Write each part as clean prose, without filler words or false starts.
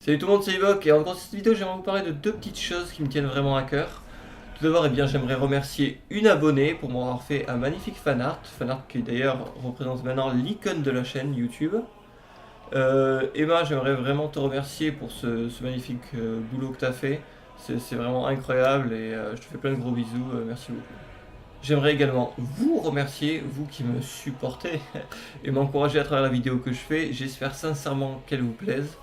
Salut tout le monde, c'est Evoque et en dans cette vidéo j'aimerais vous parler de deux petites choses qui me tiennent vraiment à cœur. Tout d'abord, j'aimerais remercier une abonnée pour m'avoir fait un magnifique fanart qui d'ailleurs représente maintenant l'icône de la chaîne YouTube. Emma, j'aimerais vraiment te remercier pour ce magnifique boulot que tu as fait. C'est vraiment incroyable et je te fais plein de gros bisous, merci beaucoup. J'aimerais également vous remercier, vous qui me supportez et m'encouragez à travers la vidéo que je fais. J'espère sincèrement qu'elle vous plaise.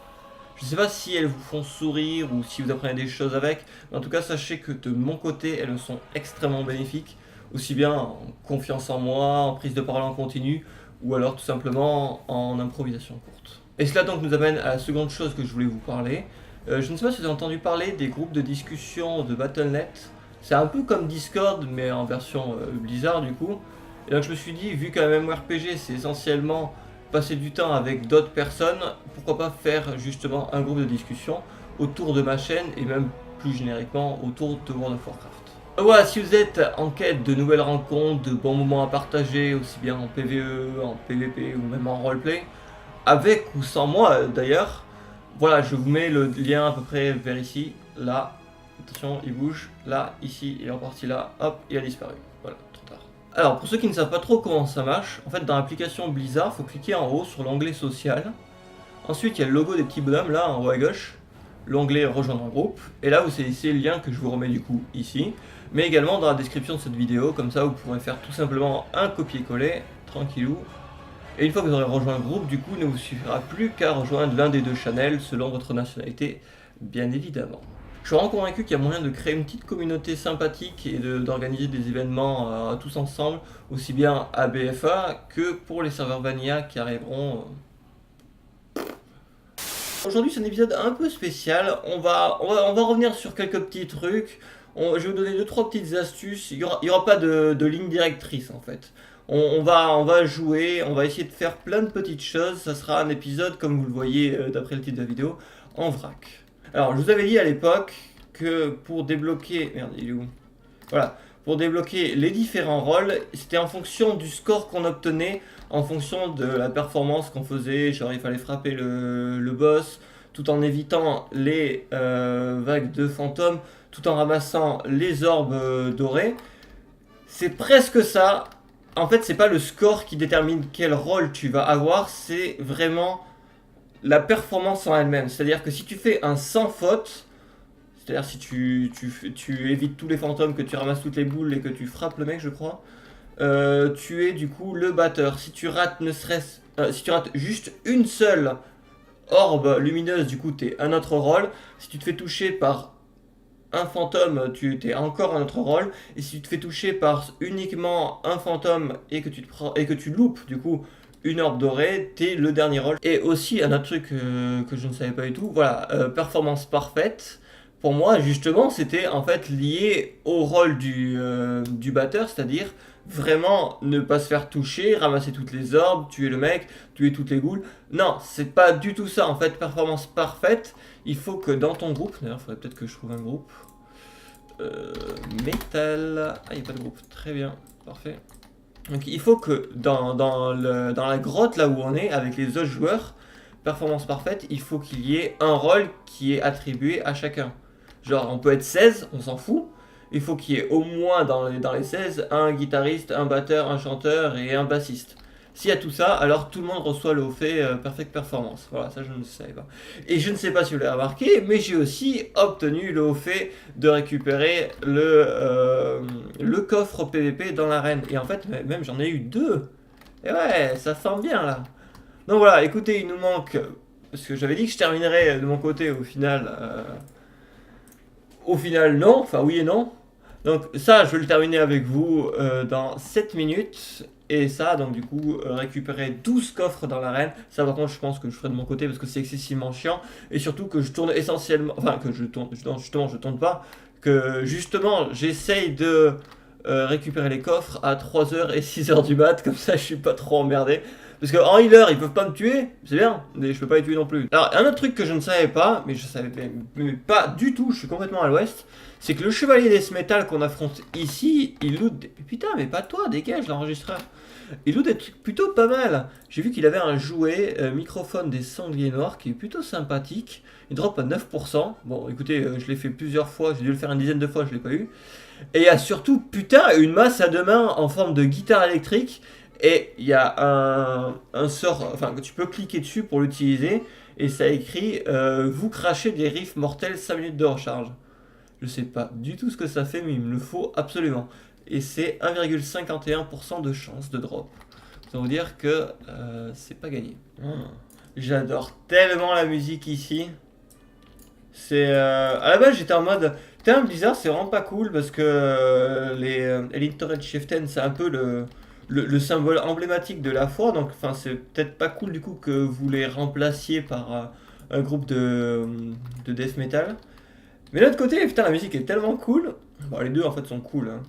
Je ne sais pas si elles vous font sourire ou si vous apprenez des choses avec, mais en tout cas sachez que de mon côté elles me sont extrêmement bénéfiques, aussi bien en confiance en moi, en prise de parole en continu, ou alors tout simplement en improvisation courte. Et cela donc nous amène à la seconde chose que je voulais vous parler. Je ne sais pas si vous avez entendu parler des groupes de discussion de Battle.net. C'est un peu comme Discord mais en version Blizzard du coup. Et donc je me suis dit, vu qu'un MMORPG c'est essentiellement passer du temps avec d'autres personnes, pourquoi pas faire justement un groupe de discussion autour de ma chaîne et même plus génériquement autour de World of Warcraft. Voilà, si vous êtes en quête de nouvelles rencontres, de bons moments à partager, aussi bien en PvE, en PvP ou même en roleplay, avec ou sans moi d'ailleurs, voilà, je vous mets le lien à peu près vers ici, là, attention, il bouge, là, ici, il est reparti là, hop, il a disparu. Voilà, trop tard. Alors, pour ceux qui ne savent pas trop comment ça marche, en fait, dans l'application Blizzard, il faut cliquer en haut sur l'onglet social. Ensuite, il y a le logo des petits bonhommes là, en haut à gauche, l'onglet rejoindre un groupe. Et là, vous saisissez le lien que je vous remets du coup ici, mais également dans la description de cette vidéo. Comme ça, vous pourrez faire tout simplement un copier-coller, tranquillou. Et une fois que vous aurez rejoint le groupe, du coup, il ne vous suffira plus qu'à rejoindre l'un des deux channels selon votre nationalité, bien évidemment. Je suis vraiment convaincu qu'il y a moyen de créer une petite communauté sympathique et d'organiser des événements tous ensemble, aussi bien à BFA que pour les serveurs Vanilla qui arriveront. Aujourd'hui c'est un épisode un peu spécial, on va revenir sur quelques petits trucs, je vais vous donner 2-3 petites astuces, il y aura pas de ligne directrice en fait. On va jouer, on va essayer de faire plein de petites choses, ça sera un épisode comme vous le voyez d'après le titre de la vidéo, en vrac. Alors, je vous avais dit à l'époque que pour débloquer... Merde, il est où? Voilà. Pour débloquer les différents rôles, c'était en fonction du score qu'on obtenait, en fonction de la performance qu'on faisait. Genre, il fallait frapper le boss, tout en évitant les vagues de fantômes, tout en ramassant les orbes dorés. C'est presque ça. En fait, c'est pas le score qui détermine quel rôle tu vas avoir, c'est vraiment la performance en elle-même. C'est-à-dire que si tu fais un sans faute, c'est-à-dire si tu évites tous les fantômes, que tu ramasses toutes les boules et que tu frappes le mec, je crois, tu es du coup le batteur. Si tu rates si tu rates juste une seule orbe lumineuse, du coup t'es un autre rôle. Si tu te fais toucher par un fantôme, tu t'es encore un autre rôle. Et si tu te fais toucher par uniquement un fantôme et que tu loupes du coup une orbe dorée, t'es le dernier rôle. Et aussi un autre truc que je ne savais pas du tout, voilà, performance parfaite. Pour moi, justement, c'était en fait lié au rôle du batteur, c'est-à-dire vraiment ne pas se faire toucher, ramasser toutes les orbes, tuer le mec, tuer toutes les goules. Non, c'est pas du tout ça en fait, performance parfaite. Il faut que dans ton groupe, d'ailleurs, il faudrait peut-être que je trouve un groupe. Metal. Ah, il n'y a pas de groupe, très bien, parfait. Donc il faut que dans la grotte là où on est, avec les autres joueurs, performance parfaite, il faut qu'il y ait un rôle qui est attribué à chacun. Genre on peut être 16, on s'en fout. Il faut qu'il y ait au moins dans les 16 un guitariste, un batteur, un chanteur et un bassiste. S'il y a tout ça, alors tout le monde reçoit le haut fait Perfect Performance. Voilà, ça je ne savais pas. Et je ne sais pas si vous l'avez remarqué, mais j'ai aussi obtenu le haut fait de récupérer le coffre PVP dans l'arène. Et en fait, même j'en ai eu deux. Et ouais, ça sent bien là. Donc voilà, écoutez, il nous manque... Parce que j'avais dit que je terminerais de mon côté au final. Au final, non. Enfin, oui et non. Donc ça, je vais le terminer avec vous dans 7 minutes. Et ça, donc du coup, récupérer 12 coffres dans l'arène. Ça, par contre, je pense que je ferai de mon côté parce que c'est excessivement chiant. Et surtout que je tourne essentiellement... Enfin, que je tourne... Non, justement, je tourne pas. Que justement, j'essaye de récupérer les coffres à 3h et 6h du mat. Comme ça, je suis pas trop emmerdé. Parce qu'en healer, ils peuvent pas me tuer, c'est bien, mais je peux pas les tuer non plus. Alors, un autre truc que je ne savais pas, mais je savais mais pas du tout, je suis complètement à l'ouest, c'est que le chevalier Death Metal qu'on affronte ici, il loot des... Putain, mais pas toi, dégage l'enregistreur. Il loot des trucs plutôt pas mal. J'ai vu qu'il avait un jouet microphone des sangliers noirs qui est plutôt sympathique. Il drop à 9%. Bon, écoutez, je l'ai fait plusieurs fois, j'ai dû le faire une dizaine de fois, je l'ai pas eu. Et il y a surtout, putain, une masse à deux mains en forme de guitare électrique. Et il y a un sort, enfin, que tu peux cliquer dessus pour l'utiliser. Et ça écrit vous crachez des riffs mortels 5 minutes de recharge. Je sais pas du tout ce que ça fait, mais il me le faut absolument. Et c'est 1,51% de chance de drop. Ça veut dire que c'est pas gagné. J'adore tellement la musique ici. C'est à la base j'étais en mode putain Blizzard c'est vraiment pas cool parce que les Elite Torrent Chieftain c'est un peu le symbole emblématique de la foi, donc enfin c'est peut-être pas cool du coup que vous les remplaciez par un groupe de death metal. Mais de l'autre côté putain la musique est tellement cool. Bon les deux en fait sont cool hein.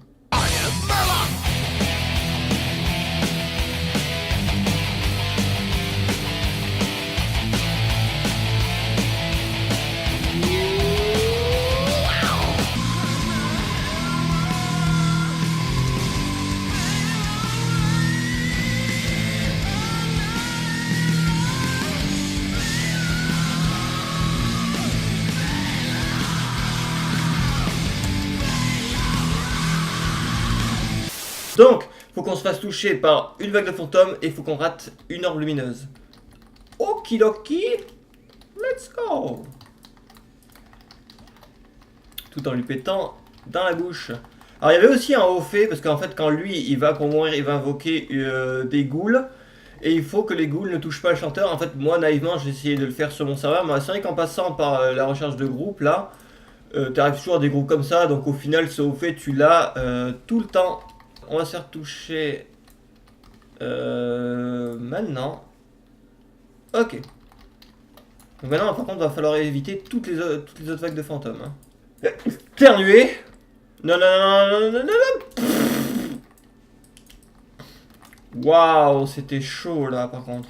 Donc, faut qu'on se fasse toucher par une vague de fantômes et faut qu'on rate une orbe lumineuse. Okidoki, let's go. Tout en lui pétant dans la bouche. Alors il y avait aussi un haut fait, parce qu'en fait quand lui il va pour mourir, il va invoquer des ghouls. Et il faut que les ghouls ne touchent pas le chanteur. En fait moi naïvement j'ai essayé de le faire sur mon serveur. Mais c'est vrai qu'en passant par la recherche de groupe là, tu arrives toujours à des groupes comme ça. Donc au final ce haut fait tu l'as tout le temps. On va se faire toucher maintenant. Ok. Donc maintenant, par contre, va falloir éviter toutes les autres vagues de fantômes. Hein. Éternuer. Non, non, non, non, non, non, non. Waouh, c'était chaud là, par contre.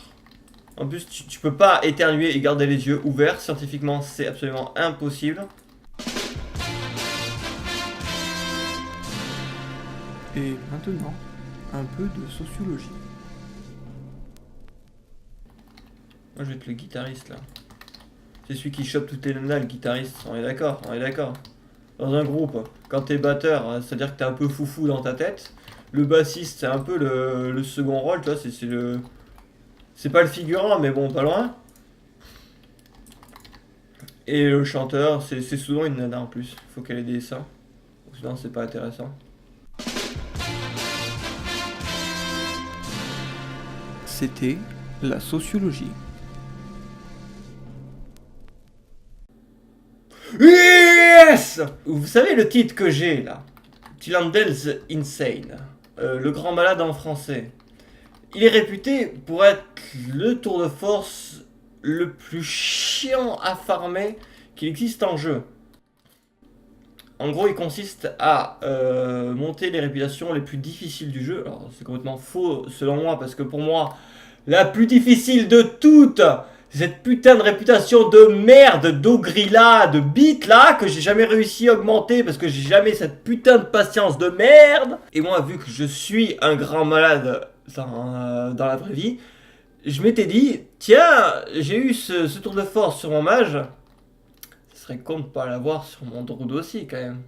En plus, tu peux pas éternuer et garder les yeux ouverts. Scientifiquement, c'est absolument impossible. Et maintenant, un peu de sociologie. Moi je vais être le guitariste là. C'est celui qui chope toutes les nanas, le guitariste. On est d'accord, on est d'accord. Dans un groupe, quand t'es batteur, c'est-à-dire que t'es un peu foufou dans ta tête. Le bassiste, c'est un peu le second rôle, tu vois, c'est le... C'est pas le figurant, mais bon, pas loin. Et le chanteur, c'est souvent une nana en plus. Faut qu'elle ait des seins. Sinon, c'est pas intéressant. C'était la sociologie. Yes! Vous savez le titre que j'ai là? Tilandel's Insane. Le grand malade en français. Il est réputé pour être le tour de force le plus chiant à farmer qu'il existe en jeu. En gros, il consiste à monter les réputations les plus difficiles du jeu. Alors, c'est complètement faux selon moi, parce que pour moi, la plus difficile de toutes, c'est cette putain de réputation de merde, d'ogrilla, de bite là, que j'ai jamais réussi à augmenter, parce que j'ai jamais cette putain de patience de merde. Et moi, vu que je suis un grand malade dans la vraie vie, je m'étais dit, tiens, j'ai eu ce tour de force sur mon mage. Ce serait con de pas l'avoir sur mon druide aussi quand même.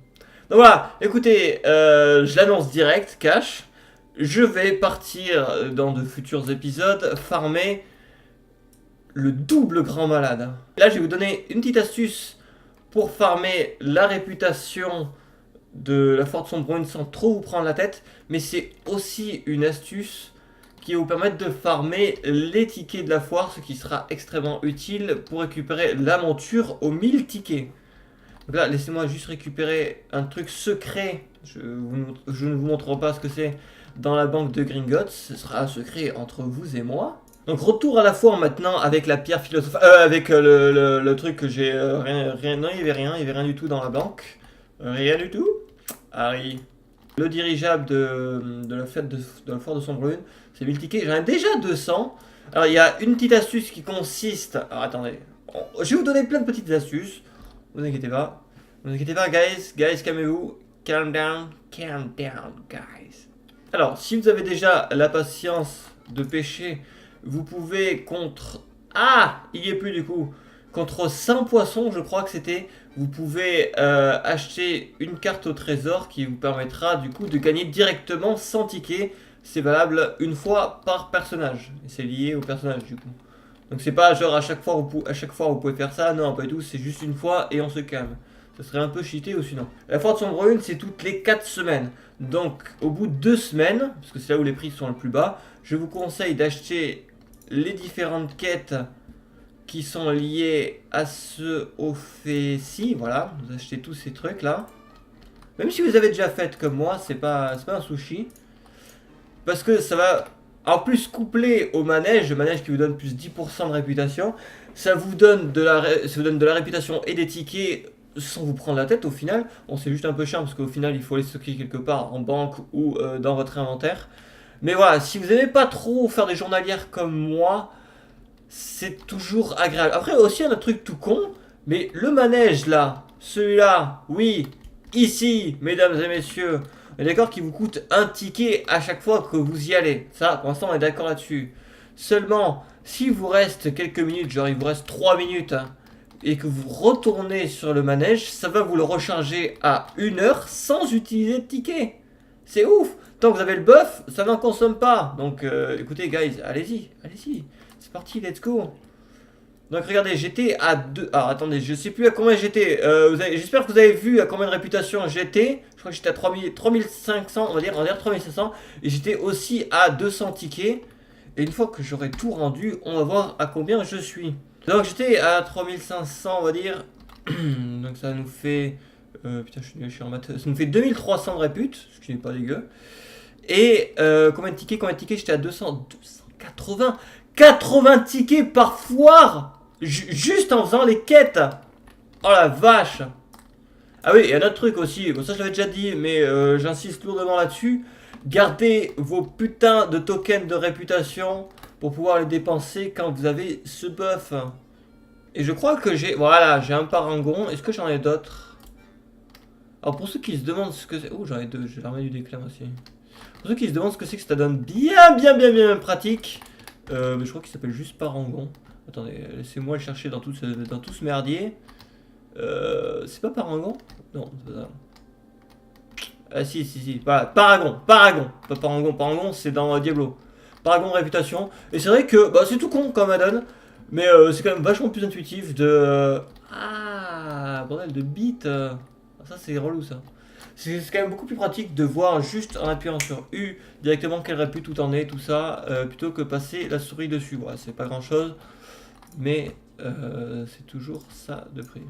Donc voilà, écoutez, je l'annonce direct, cash. Je vais partir dans de futurs épisodes farmer le double grand malade. Là, je vais vous donner une petite astuce pour farmer la réputation de la Forte Sombre Brune sans trop vous prendre la tête. Mais c'est aussi une astuce qui va vous permettre de farmer les tickets de la foire, ce qui sera extrêmement utile pour récupérer la monture aux 1000 tickets. Donc là, laissez-moi juste récupérer un truc secret. Je ne vous montrerai pas ce que c'est dans la banque de Gringotts. Ce sera un secret entre vous et moi. Donc retour à la foire maintenant avec la pierre philosophe... avec le truc que j'ai... rien, non, il n'y avait rien du tout dans la banque. Rien du tout. Harry. Le dirigeable de la fête de la foire de Sombrelune, c'est 1000 tickets. J'en ai déjà 200. Alors il y a une petite astuce qui consiste... Alors attendez, je vais vous donner plein de petites astuces. Vous inquiétez pas. Vous inquiétez pas guys, calmez-vous. Calm down, guys. Alors si vous avez déjà la patience de pêcher, vous pouvez contre... Ah, il y est plus du coup. Contre 100 poissons, je crois que c'était, vous pouvez acheter une carte au trésor qui vous permettra du coup de gagner directement 100 tickets. C'est valable une fois par personnage. Et c'est lié au personnage du coup. Donc c'est pas genre à chaque fois vous pouvez faire ça. Non, pas du tout, c'est juste une fois et on se calme. Ça serait un peu cheaté ou sinon. La foire de Sombre Rune, c'est toutes les 4 semaines. Donc au bout de 2 semaines, parce que c'est là où les prix sont le plus bas, je vous conseille d'acheter les différentes quêtes qui sont liés à ce au fait-ci, voilà, vous achetez tous ces trucs là. Même si vous avez déjà fait comme moi, c'est pas un sushi. Parce que ça va, en plus couplé au manège, le manège qui vous donne plus 10% de réputation, ça vous donne de la réputation et des tickets sans vous prendre la tête au final. Bon, c'est juste un peu chiant parce qu'au final il faut les stocker quelque part en banque ou dans votre inventaire. Mais voilà, si vous n'aimez pas trop faire des journalières comme moi, c'est toujours agréable. Après aussi un autre truc tout con, mais le manège là, celui-là, oui, ici, mesdames et messieurs, on est d'accord qu'il vous coûte un ticket à chaque fois que vous y allez. Ça, pour l'instant, on est d'accord là-dessus. Seulement, s'il vous reste quelques minutes, genre il vous reste 3 minutes, hein, et que vous retournez sur le manège, ça va vous le recharger à 1 heure sans utiliser de ticket. C'est ouf. Tant que vous avez le buff, ça n'en consomme pas. Donc, écoutez, guys, allez-y, allez-y. C'est parti, let's go. Donc regardez, j'étais à 2... Alors attendez, je sais plus à combien j'étais. J'espère que vous avez vu à combien de réputation j'étais. Je crois que j'étais à 3500, on va dire 3500. Et j'étais aussi à 200 tickets. Et une fois que j'aurai tout rendu, on va voir à combien je suis. Donc j'étais à 3500, on va dire. Donc ça nous fait... putain, je suis en maths. Ça nous fait 2300 de répute, ce qui n'est pas dégueu. Et combien de tickets j'étais à 280 tickets par foire, juste en faisant les quêtes. Oh la vache. Ah oui, et un autre truc aussi, bon ça je l'avais déjà dit, mais j'insiste lourdement là-dessus. Gardez vos putains de tokens de réputation pour pouvoir les dépenser quand vous avez ce buff. Et je crois que voilà, j'ai un parangon. Est-ce que j'en ai d'autres? Alors pour ceux qui se demandent ce que c'est... Oh, j'en ai deux, j'ai l'armée du déclin aussi. Pour ceux qui se demandent ce que c'est que ça donne bien pratique. Mais je crois qu'il s'appelle juste parangon. Attendez, laissez-moi le chercher dans tout ce merdier. C'est pas parangon? Non, c'est pas ça. Ah si. Voilà, paragon. Pas parangon. Parangon, c'est dans Diablo. Paragon réputation. Et c'est vrai que bah, c'est tout con comme add-on. Mais c'est quand même vachement plus intuitif de... Ah, bordel de bits. Ça, c'est relou ça. C'est quand même beaucoup plus pratique de voir juste en appuyant sur U directement quelle répute tout en est, tout ça, plutôt que passer la souris dessus. Voilà, c'est pas grand chose, mais c'est toujours ça de prix.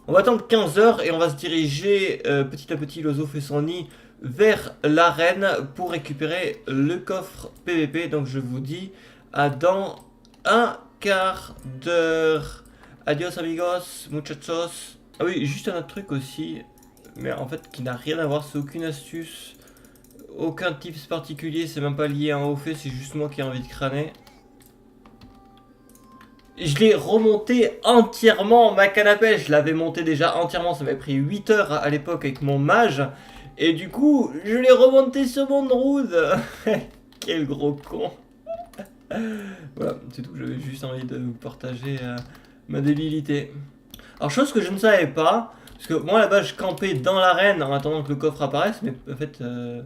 On va attendre 15 heures et on va se diriger petit à petit, l'oiseau fait son nid, vers l'arène pour récupérer le coffre PVP. Donc je vous dis à dans un quart d'heure. Adios amigos, muchachos. Ah oui, juste un autre truc aussi. Mais en fait qui n'a rien à voir, c'est aucune astuce, aucun tips particulier, c'est même pas lié à un haut fait, c'est juste moi qui ai envie de crâner. Je l'ai remonté entièrement, ma canne à pêche, je l'avais monté déjà entièrement, ça m'avait pris 8 heures à l'époque avec mon mage, et du coup je l'ai remonté sur mon druide. Quel gros con. Voilà, c'est tout, j'avais juste envie de vous partager ma débilité. Alors chose que je ne savais pas, parce que moi là-bas je campais dans l'arène en attendant que le coffre apparaisse, mais en fait il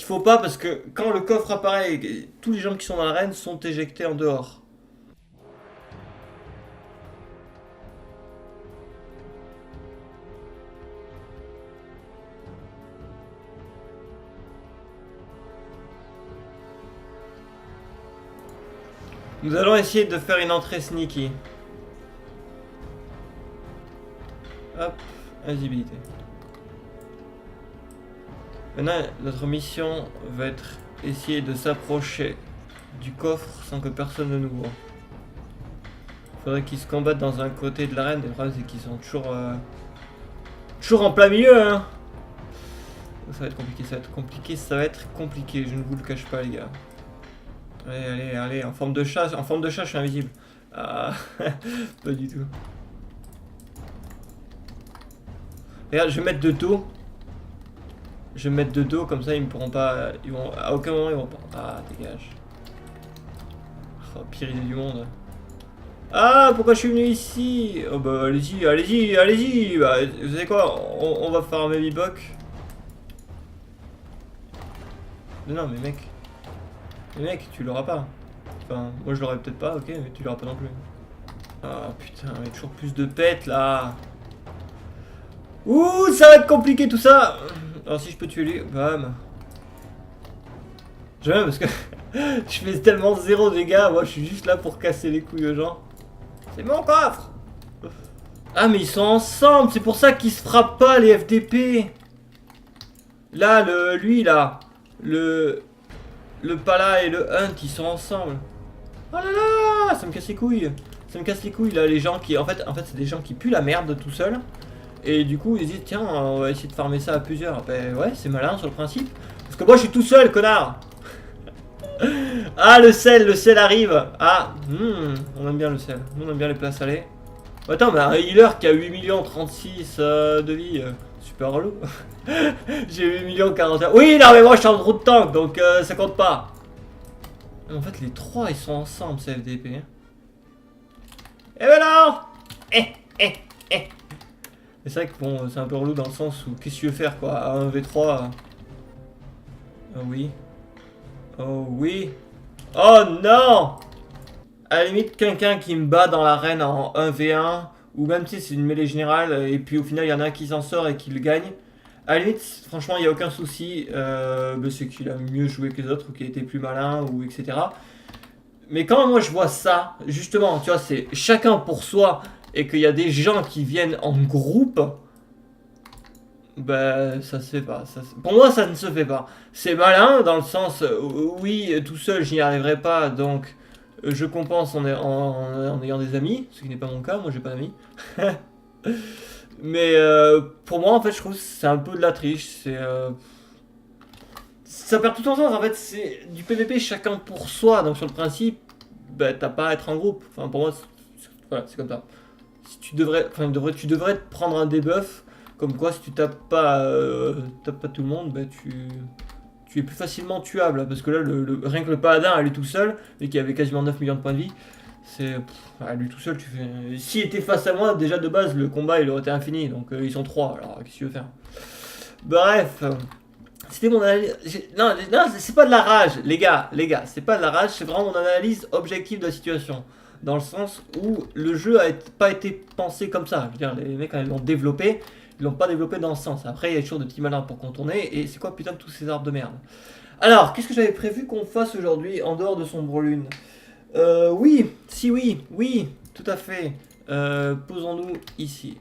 faut pas parce que quand le coffre apparaît, tous les gens qui sont dans l'arène sont éjectés en dehors. Nous allons essayer de faire une entrée sneaky. Hop, invisibilité. Maintenant, notre mission va être essayer de s'approcher du coffre sans que personne ne nous voit. Il faudrait qu'ils se combattent dans un côté de l'arène. Le problème, c'est qu'ils sont toujours en plein milieu, hein. Ça va être compliqué, je ne vous le cache pas, les gars. Allez, allez, allez, en forme de chat, je suis invisible. Ah, pas du tout. Regarde, je vais mettre de dos. Je vais me mettre de dos, comme ça ils me pourront pas. Ils vont. À aucun moment ils vont pas. Ah, dégage. Oh, pire idée du monde. Ah, pourquoi je suis venu ici? Oh bah allez-y, allez-y, allez-y. Bah, vous savez quoi? On va faire un baby-buck. Non, mais mec. Mais mec, tu l'auras pas. Enfin, moi je l'aurais peut-être pas, ok, mais tu l'auras pas non plus. Ah putain, il y a toujours plus de pets là. Ouh, ça va être compliqué tout ça. Alors si je peux tuer lui, bam. J'aime parce que je fais tellement zéro dégâts, moi je suis juste là pour casser les couilles aux gens. C'est mon coffre. Ah mais ils sont ensemble, c'est pour ça qu'ils se frappent pas les FDP. Là, lui là, le Pala et le Hunt, ils sont ensemble. Oh là là, ça me casse les couilles. Ça me casse les couilles là, les gens qui, en fait c'est des gens qui puent la merde tout seuls. Et du coup ils disent tiens on va essayer de farmer ça à plusieurs. Ben ouais c'est malin sur le principe. Parce que moi je suis tout seul connard. Ah le sel arrive. Ah on aime bien le sel. On aime bien les plats salés. Attends mais un healer qui a 8 millions 36 de vie. Super relou. J'ai 8 millions 41. Oui non mais moi je suis en route de tank donc ça compte pas. En fait les trois ils sont ensemble ces FDP. Et voilà. Eh. Et c'est vrai que bon, c'est un peu relou dans le sens où qu'est-ce que tu veux faire quoi? À 1v3. Oh oui. Oh oui. Oh non! À la limite, quelqu'un qui me bat dans l'arène en 1v1, ou même si c'est une mêlée générale, et puis au final il y en a un qui s'en sort et qui le gagne. À la limite, franchement, il n'y a aucun souci. C'est qu'il a mieux joué que les autres, ou qu'il était plus malin, ou etc. Mais quand moi je vois ça, justement, tu vois, c'est chacun pour soi, et qu'il y a des gens qui viennent en groupe. Bah, ça se fait pas. Pour moi, ça ne se fait pas. C'est malin dans le sens, oui, tout seul, j'y arriverai pas, donc je compense en ayant des amis, ce qui n'est pas mon cas, moi j'ai pas d'amis. Mais pour moi, en fait, je trouve que c'est un peu de la triche. Ça perd tout son sens. En fait, c'est du PVP chacun pour soi, donc sur le principe, bah, t'as pas à être en groupe. Enfin, pour moi, voilà, c'est comme ça. Si tu devrais, enfin, tu devrais te prendre un debuff. Comme quoi, si tu tapes pas tout le monde, bah, tu es plus facilement tuable. Parce que là, rien que le paladin, à lui tout seul, et qui avait quasiment 9 millions de points de vie, c'est. À lui tout seul, tu fais. S'il était face à moi, déjà de base, le combat il aurait été infini. Donc ils sont 3, alors qu'est-ce que tu veux faire? Bref. C'était mon analyse. Non, c'est pas de la rage, les gars, c'est pas de la rage, c'est vraiment mon analyse objective de la situation. Dans le sens où le jeu a pas été pensé comme ça. Je veux dire, les mecs, quand ils l'ont développé, ils l'ont pas développé dans ce sens. Après, il y a toujours des petits malins pour contourner. Et c'est quoi putain de tous ces arbres de merde? Alors, qu'est-ce que j'avais prévu qu'on fasse aujourd'hui en dehors de Sombre Lune? Oui, si oui, tout à fait. Posons-nous ici.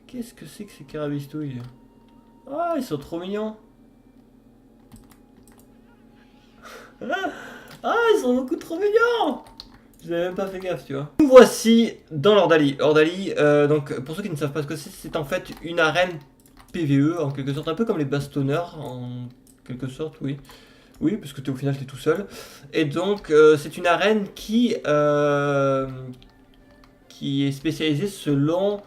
Qu'est-ce que c'est que ces carabistouilles? Ah, ils sont trop mignons. Ah, ils sont beaucoup trop mignons. Je n'avais même pas fait gaffe, tu vois. Nous voici dans l'Ordalie. Ordalie, donc pour ceux qui ne savent pas ce que c'est en fait une arène PVE, en quelque sorte, un peu comme les bastonneurs, en quelque sorte, oui. Oui, parce que au final, tu es tout seul. Et donc, c'est une arène qui est spécialisée selon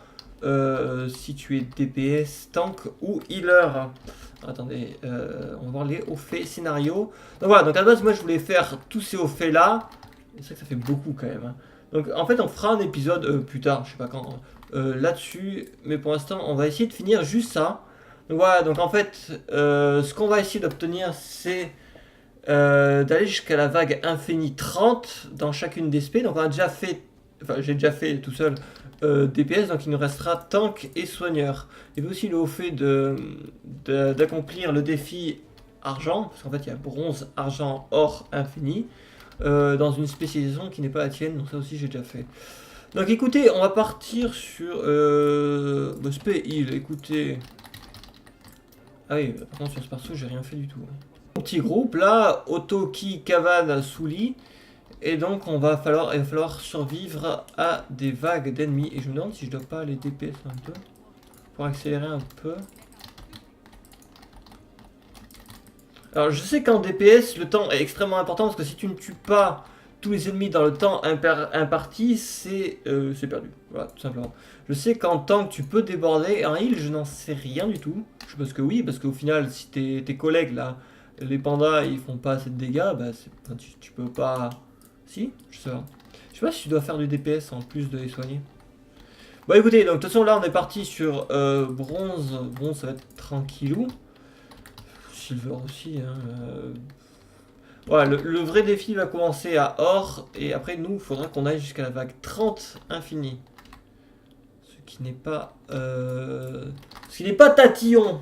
si tu es DPS, tank ou healer. Attendez, on va voir les hauts faits scénario. Donc voilà, donc à la base, moi je voulais faire tous ces hauts faits là. C'est vrai que ça fait beaucoup quand même. Hein. Donc en fait, on fera un épisode plus tard, je sais pas quand, là-dessus. Mais pour l'instant, on va essayer de finir juste ça. Donc voilà, donc en fait, ce qu'on va essayer d'obtenir, c'est d'aller jusqu'à la vague infinie 30 dans chacune des spé. Donc on a déjà fait, enfin j'ai déjà fait tout seul DPS, donc il nous restera tank et soigneur. Il y avait aussi le haut fait d'accomplir le défi argent, parce qu'en fait il y a bronze, argent, or, infini, dans une spécialisation qui n'est pas la tienne, donc ça aussi j'ai déjà fait. Donc écoutez, on va partir sur spé heal, écoutez. Ah oui, par contre sur ce perso j'ai rien fait du tout. Mon petit groupe là, Otoki, Kavan, Souli. Et donc il va falloir survivre à des vagues d'ennemis. Et je me demande si je dois pas aller DPS un peu. Pour accélérer un peu. Alors je sais qu'en DPS, le temps est extrêmement important parce que si tu ne tues pas tous les ennemis dans le temps imparti, c'est perdu. Voilà, tout simplement. Je sais qu'en tank, tu peux déborder. En heal, je n'en sais rien du tout. Je pense que oui, parce qu'au final, si tes collègues, là, les pandas, ils font pas assez de dégâts, bah, enfin, tu peux pas... Si? Je sais pas. Je sais pas si tu dois faire du DPS en plus de les soigner. Bon écoutez, donc de toute façon là on est parti sur bronze. Bronze ça va être tranquillou. Silver aussi, hein. Voilà, le vrai défi va commencer à or, et après nous, il faudra qu'on aille jusqu'à la vague 30 infinie. Ce qui n'est pas... Ce qui n'est pas tatillon.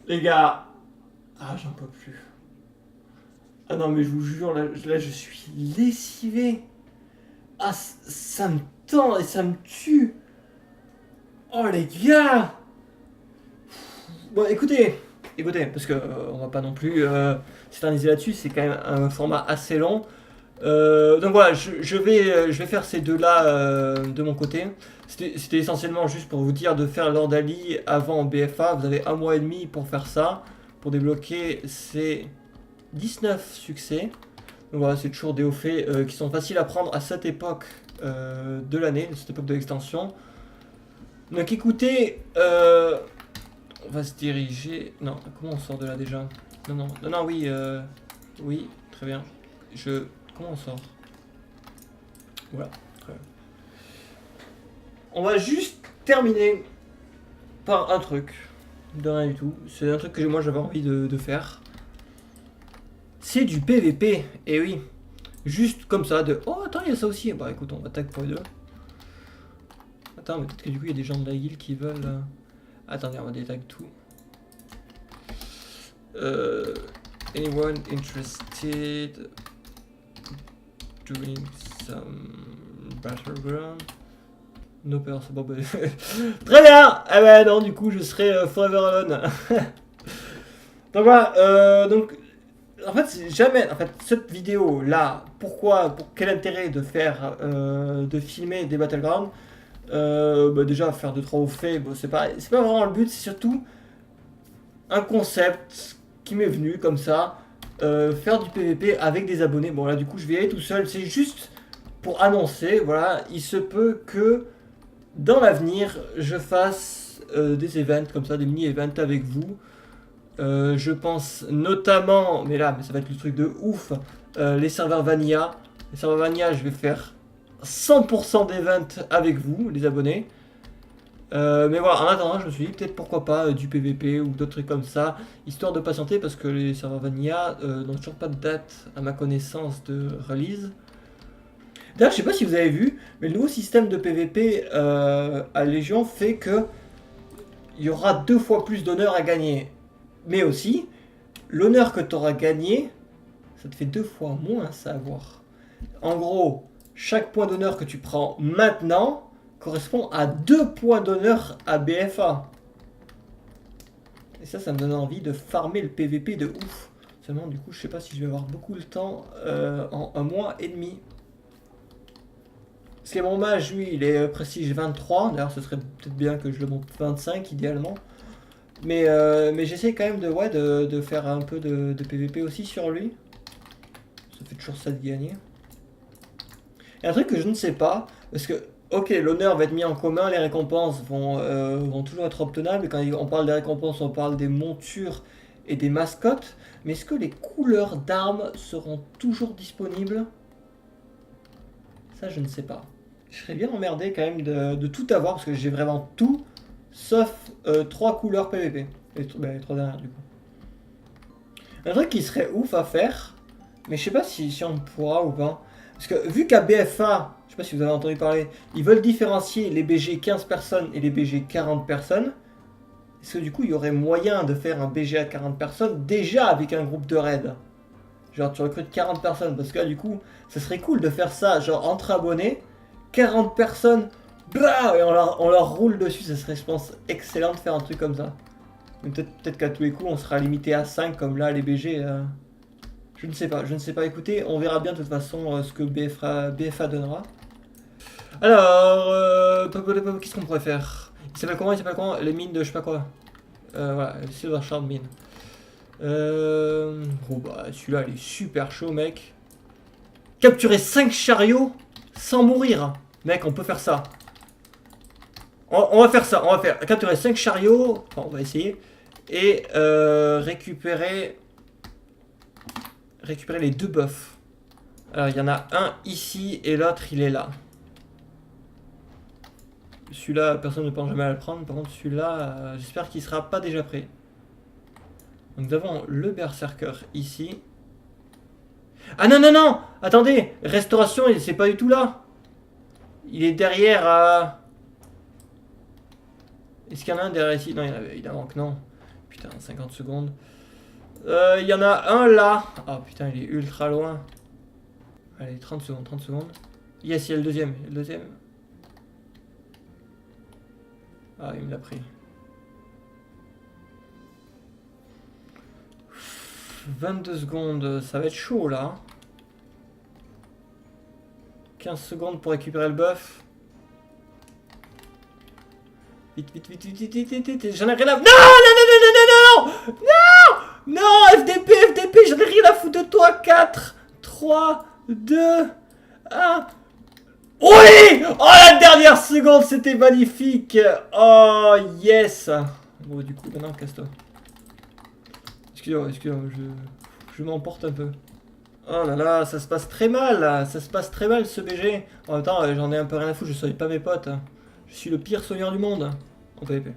Les gars, ah j'en peux plus. Ah non mais je vous jure, là je suis lessivé. Ah ça me tend et ça me tue. Oh les gars. Bon écoutez, parce que on va pas non plus s'éterniser là-dessus, c'est quand même un format assez long. Donc voilà, je vais faire ces deux-là de mon côté. C'était essentiellement juste pour vous dire de faire l'ordalie avant BFA. Vous avez un mois et demi pour faire ça, pour débloquer ces 19 succès. Donc voilà, c'est toujours des hauts faits qui sont faciles à prendre à cette époque de l'année, cette époque de l'extension. Donc écoutez, on va se diriger... Non, comment on sort de là déjà? Non, oui, oui, très bien. Comment on sort? Voilà, très bien. On va juste terminer par un truc. De rien du tout. C'est un truc que moi j'avais envie de faire. C'est du PVP. Et oui. Juste comme ça, de... Oh, attends, il y a ça aussi. Bah écoute, on va tag pour les deux. Attends, mais peut-être que du coup, il y a des gens de la guilde qui veulent... Attendez, on va détag tout. Anyone interested doing some battleground? No peur, c'est bon. Très bien. Eh ben non, du coup, je serai forever alone. Donc voilà. Donc, en fait, jamais. En fait, cette vidéo là, quel intérêt de faire, de filmer des battlegrounds? Bah déjà faire 2-3 hauts faits, bon, c'est pas vraiment le but, c'est surtout un concept qui m'est venu comme ça, faire du PVP avec des abonnés. Bon là du coup je vais y aller tout seul, c'est juste pour annoncer, voilà, il se peut que dans l'avenir je fasse des events comme ça, des mini-events avec vous. Je pense notamment, mais ça va être le truc de ouf, les serveurs Vanilla. Les serveurs Vanilla, je vais faire 100% d'events avec vous, les abonnés. Mais voilà, en attendant, je me suis dit peut-être pourquoi pas du PVP ou d'autres trucs comme ça, histoire de patienter parce que les serveurs Vanilla n'ont toujours pas de date à ma connaissance de release. D'ailleurs, je sais pas si vous avez vu, mais le nouveau système de PVP à Légion fait que il y aura 2 fois plus d'honneur à gagner. Mais aussi, l'honneur que tu auras gagné, ça te fait 2 fois moins ça à avoir. En gros, chaque point d'honneur que tu prends maintenant correspond à 2 points d'honneur à BFA. Et ça me donne envie de farmer le PVP de ouf. Seulement, du coup, je sais pas si je vais avoir beaucoup de temps en 1 mois et demi. Parce que mon mage, lui, il est prestige 23. D'ailleurs, ce serait peut-être bien que je le monte 25 idéalement. Mais j'essaie quand même de faire un peu de PVP aussi sur lui. Ça fait toujours ça de gagner. Et un truc que je ne sais pas, parce que Ok, l'honneur va être mis en commun, les récompenses vont toujours être obtenables. Quand on parle des récompenses, on parle des montures et des mascottes. Mais est-ce que les couleurs d'armes seront toujours disponibles? Ça, je ne sais pas. Je serais bien emmerdé quand même de tout avoir parce que j'ai vraiment tout sauf 3 couleurs PVP. Les 3 dernières du coup. Un truc qui serait ouf à faire, mais je sais pas si on pourra ou pas. Parce que vu qu'à BFA, je sais pas si vous avez entendu parler, ils veulent différencier les BG 15 personnes et les BG 40 personnes. Est-ce que du coup il y aurait moyen de faire un BG à 40 personnes déjà avec un groupe de raid? Genre tu recrutes 40 personnes parce que là du coup ça serait cool de faire ça genre entre abonnés, 40 personnes, blah, et on leur roule dessus, ça serait je pense excellent de faire un truc comme ça. Mais peut-être qu'à tous les coups on sera limité à 5 comme là les BG. Je ne sais pas, écoutez, on verra bien de toute façon ce que BFA donnera. Alors, qu'est-ce qu'on pourrait faire? Il s'appelle comment? Les mines de je sais pas quoi. Voilà, Silver Shard Mine. Oh bah celui-là il est super chaud mec. Capturer 5 chariots sans mourir. Mec, on peut faire ça. On va faire ça, on va faire capturer 5 chariots. Enfin, on va essayer. Et récupérer les 2 buffs. Alors il y en a un ici et l'autre il est là. Celui-là, personne ne pense jamais à le prendre. Par contre, celui-là, j'espère qu'il sera pas déjà prêt. Donc, nous avons le Berserker ici. Ah non, non, non! Attendez! Restauration, c'est pas du tout là. Il est derrière. Est-ce qu'il y en a un derrière ici? Non, il y en avait évidemment que non. Putain, 50 secondes. Il y en a un là. Ah putain, il est ultra loin. Allez, 30 secondes, 30 secondes. Yes, il y a le deuxième. Le deuxième. Ah, il me l'a pris. 22 secondes, ça va être chaud là. 15 secondes pour récupérer le buff. Vite, vite, vite, vite, vite, vite, vite, vite. J'en ai rien à... Non, non, non, non, non, non, non, non, non, FDP, FDP, j'en ai rien à foutre de toi. 4, 3, 2, 1... Oui! Oh, la dernière seconde, c'était magnifique. Oh, yes. Bon, du coup, maintenant, casse-toi. Excusez-moi, je m'emporte un peu. Oh là là, ça se passe très mal, là. Ça se passe très mal, ce BG. En même temps, j'en ai un peu rien à foutre, je soigne pas mes potes. Je suis le pire soigneur du monde. En PvP.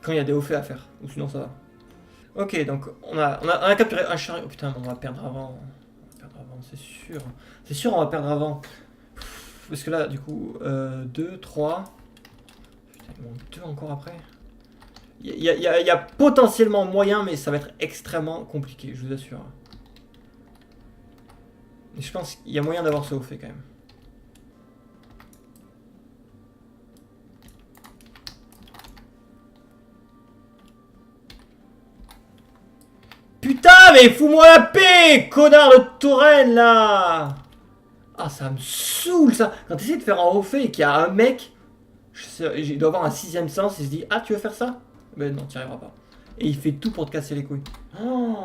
Quand il y a des hauts faits à faire. Ou sinon, ça va. Ok, donc, on a capturé un chariot. Oh putain, on va perdre avant. C'est sûr. C'est sûr, on va perdre avant. Parce que là, du coup, 2, 3. Putain, il manque 2 encore après. Il y a potentiellement moyen, mais ça va être extrêmement compliqué, je vous assure. Et je pense qu'il y a moyen d'avoir ce haut fait quand même. Putain, mais fous-moi la paix, connard de Touraine, là! Ah, ça me saoule, ça! Quand tu essaies de faire un haut fait et qu'il y a un mec, il doit avoir un 6ème sens, il se dit « Ah, tu veux faire ça ?» Ben non, tu n'y arriveras pas. Et il fait tout pour te casser les couilles. Oh,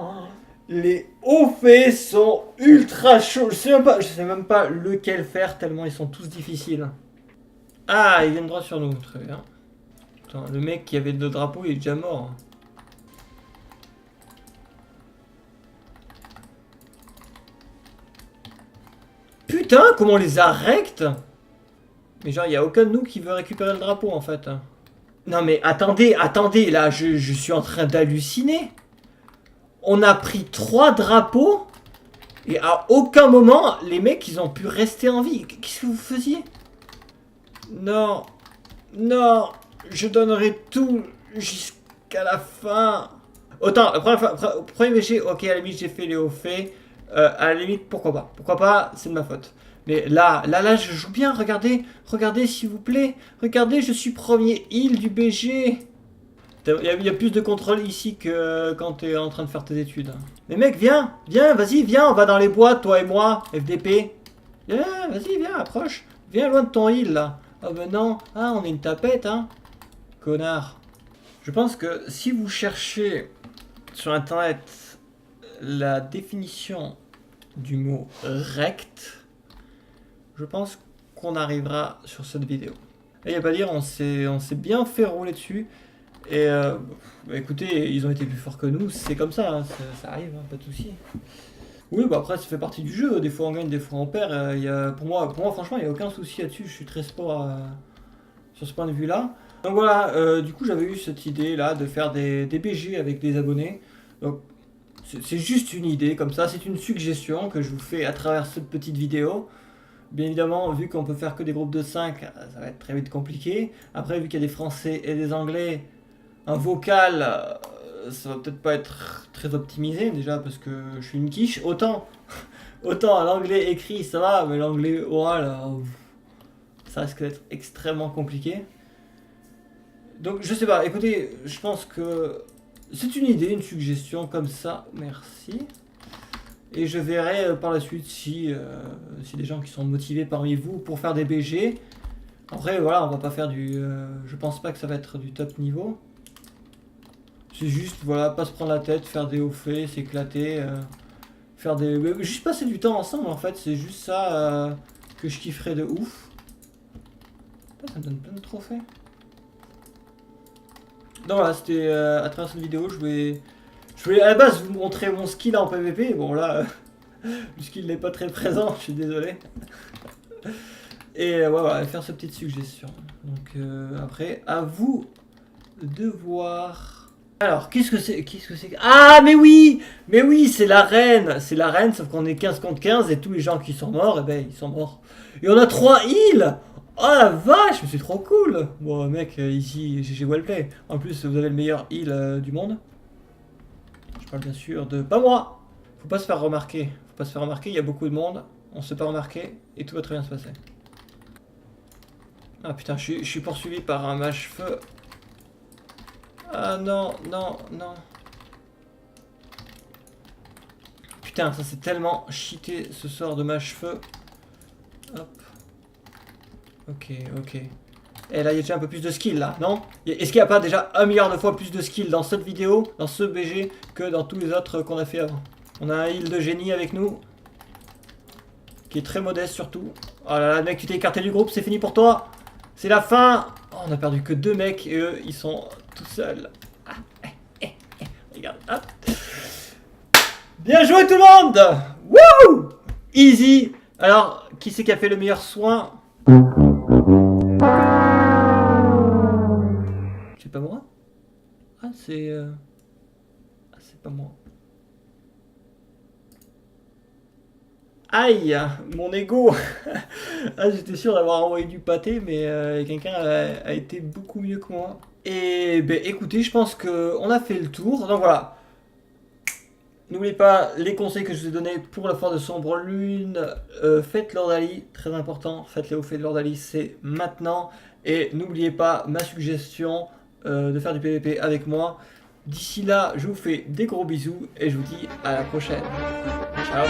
les hauts faits sont ultra chauds. Je sais même pas lequel faire tellement ils sont tous difficiles. Ah, ils viennent droit sur nous, très bien. Putain, le mec qui avait 2 drapeaux, il est déjà mort. Putain, comment on les arrête? Mais genre, il n'y a aucun de nous qui veut récupérer le drapeau, en fait. Non mais attendez, attendez, là, je suis en train d'halluciner. On a pris 3 drapeaux, et à aucun moment, les mecs, ils ont pu rester en vie. Qu'est-ce que vous faisiez? Non, non, je donnerai tout jusqu'à la fin. Autant, premier VG, ok, à la limite, j'ai fait les hauts faits. À la limite, pourquoi pas? Pourquoi pas, c'est de ma faute. Mais là, je joue bien, regardez, regardez s'il vous plaît. Regardez, je suis premier heal du BG. Il y a plus de contrôle ici que quand tu es en train de faire tes études. Mais mec, viens, viens, vas-y, viens, on va dans les bois, toi et moi, FDP. Viens, vas-y, viens, approche. Viens loin de ton heal, là. Ah ben non, ah, on est une tapette, hein. Connard. Je pense que si vous cherchez sur internet la définition du mot rect, je pense qu'on arrivera sur cette vidéo. Et y a pas à dire, on s'est bien fait rouler dessus. Et bah, écoutez, ils ont été plus forts que nous, c'est comme ça, hein, ça arrive, hein, pas de soucis. Oui, bah après ça fait partie du jeu, des fois on gagne, des fois on perd. Pour moi franchement, il n'y a aucun souci là-dessus, je suis très sport sur ce point de vue-là. Donc voilà, du coup j'avais eu cette idée là de faire des BG avec des abonnés. Donc c'est juste une idée comme ça, c'est une suggestion que je vous fais à travers cette petite vidéo. Bien évidemment, vu qu'on peut faire que des groupes de 5, ça va être très vite compliqué. Après, vu qu'il y a des Français et des Anglais, un vocal, ça va peut-être pas être très optimisé, déjà parce que je suis une quiche. Autant l'anglais écrit, ça va, mais l'anglais oral, ça risque d'être extrêmement compliqué. Donc, je sais pas, écoutez, je pense que c'est une idée, une suggestion comme ça, merci. Et je verrai par la suite si des gens qui sont motivés parmi vous pour faire des BG. Après, voilà, on va pas faire du... je pense pas que ça va être du top niveau. C'est juste, voilà, pas se prendre la tête, faire des hauts faits, s'éclater, faire des... Juste passer du temps ensemble, en fait, c'est juste ça que je kifferais de ouf. Putain, ça me donne plein de trophées. Donc voilà, c'était à travers cette vidéo, je voulais à la base vous montrer mon skill en PvP. Bon là, le skill n'est pas très présent, je suis désolé. Et ouais, voilà, faire cette petite suggestion. Donc après, à vous de voir. Alors, qu'est-ce que c'est? Ah, mais oui, c'est la reine. C'est la reine, sauf qu'on est 15 contre 15 et tous les gens qui sont morts, eh ben, ils sont morts. Et on a 3 heals. Oh la vache, mais c'est trop cool. Bon, mec, ici, GG Wellplay. En plus, vous avez le meilleur heal du monde. Je parle bien sûr de... Pas moi. Faut pas se faire remarquer. Il y a beaucoup de monde. On se fait pas remarquer et tout va très bien se passer. Ah putain, je suis poursuivi par un mâche-feu. Ah non. Putain, ça c'est tellement cheaté ce sort de mâche-feu. Hop. Ok. Et là, il y a déjà un peu plus de skill là, non? Est-ce qu'il n'y a pas déjà 1 milliard de fois plus de skill dans cette vidéo, dans ce BG, que dans tous les autres qu'on a fait avant? On a un heal de génie avec nous. Qui est très modeste surtout. Oh là là, mec, tu t'es écarté du groupe, c'est fini pour toi. C'est la fin. Oh, on a perdu que 2 mecs et eux, ils sont tout seuls. Regarde, hop. Bien joué tout le monde. Wouh. Easy. Alors, qui c'est qui a fait le meilleur soin? C'est pas moi? Ah, c'est pas moi. Aïe, mon ego. Ah, j'étais sûr d'avoir envoyé du pâté, mais quelqu'un a été beaucoup mieux que moi. Et ben écoutez, je pense qu'on a fait le tour. Donc voilà. N'oubliez pas les conseils que je vous ai donnés pour la fin de Sombre Lune. Faites l'ordalie, très important. Faites les hauts faits de l'ordalie, c'est maintenant. Et n'oubliez pas ma suggestion de faire du PVP avec moi. D'ici là, je vous fais des gros bisous et je vous dis à la prochaine. Ciao.